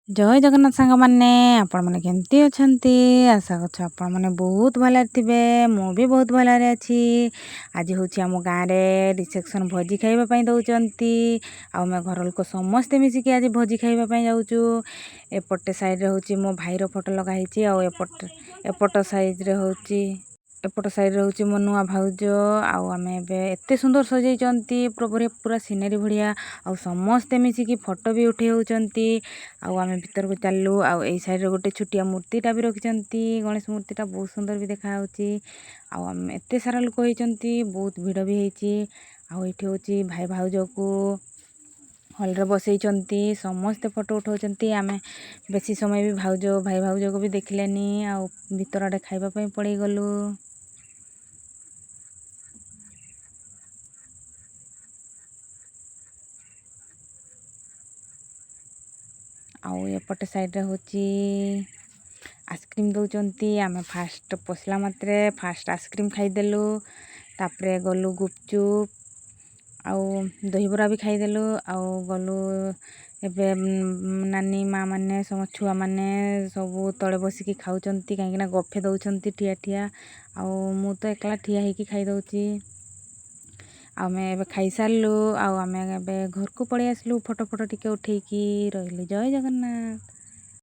ଜୟ ଜଗନ୍ନାଥ ସାଙ୍ଗମାନେ ଆପଣମାନେ କେମିତି ଅଛନ୍ତି? ଆଶା କରୁଛୁ ଆପଣମାନେ ବହୁତ ଭଲରେ ଥିବେ। ମୁଁ ବି ବହୁତ ଭଲରେ ଅଛି। ଆଜି ହେଉଛି ଆମ ଗାଁରେ ରିସେପସନ୍ ଭୋଜି ଖାଇବା ପାଇଁ ଦେଉଛନ୍ତି। ଆଉ ଆମେ ଘର ଲୋକ ସମସ୍ତେ ମିଶିକି ଆଜି ଭୋଜି ଖାଇବା ପାଇଁ ଯାଉଛୁ। ଏପଟେ ସାଇଡ଼୍ରେ ହେଉଛି ମୋ ଭାଇର ଫଟୋ ଲଗା ହେଇଛି। ଆଉ ଏପଟ ସାଇଡ଼୍ରେ ହେଉଛି ମୋ ନୂଆ ଭାଉଜ। ଆଉ ଆମେ ଏବେ ଏତେ ସୁନ୍ଦର ସଜେଇଛନ୍ତି ପୁରା ସିନେରୀ ଭଳିଆ। ଆଉ ସମସ୍ତେ ମିଶିକି ଫଟୋ ବି ଉଠେଇ ହେଉଛନ୍ତି। ଆଉ ଆମେ ଭିତରକୁ ଚାଲିଲୁ। ଆଉ ଏଇ ସାଇଡ଼୍ରେ ଗୋଟେ ଛୋଟିଆ ମୂର୍ତ୍ତିଟା ବି ରଖିଛନ୍ତି। ଗଣେଶ ମୂର୍ତ୍ତିଟା ବହୁତ ସୁନ୍ଦର ବି ଦେଖାହେଉଛି। ଆଉ ଆମେ ଏତେ ସାରା ଲୋକ ହେଇଛନ୍ତି, ବହୁତ ଭିଡ଼ ବି ହେଇଛି। ଆଉ ଏଇଠି ହେଉଛି ଭାଇ ଭାଉଜକୁ ହଲ୍ରେ ବସେଇଛନ୍ତି, ସମସ୍ତେ ଫଟୋ ଉଠାଉଛନ୍ତି। ଆମେ ବେଶୀ ସମୟ ବି ଭାଇ ଭାଉଜକୁ ବି ଦେଖିଲେନି। ଆଉ ଭିତର ଆଡ଼େ ଖାଇବା ପାଇଁ ପଳେଇଗଲୁ। ଆଉ ଏପଟେ ସାଇଡ଼୍ରେ ହେଉଛି ଆଇସ୍କ୍ରିମ୍ ଦେଉଛନ୍ତି। ଆମେ ଫାଷ୍ଟ ପଶିଲା ମାତ୍ରେ ଆଇସ୍କ୍ରିମ୍ ଖାଇଦେଲୁ। ତାପରେ ଗଲୁ ଗୁପଚୁପ୍ ଆଉ ଦହିବରା ବି ଖାଇଦେଲୁ। ଆଉ ଗଲୁ ଏବେ ନାନୀ ମା ମାନେ ଛୁଆମାନେ ସବୁ ତଳେ ବସିକି ଖାଉଛନ୍ତି, କାହିଁକିନା ଗଫେ ଦେଉଛନ୍ତି ଠିଆ। ଆଉ ମୁଁ ତ ଏକଲା ଠିଆ ହେଇକି ଖାଇଦେଉଛି। ଆମେ ଏବେ ଖାଇସାରିଲୁ। ଆଉ ଆମେ ଏବେ ଘରକୁ ପଳେଇ ଆସିଲୁ। ଫଟୋ ଟିକେ ଉଠେଇକି ରହିଲୁ। ଜୟ ଜଗନ୍ନାଥ।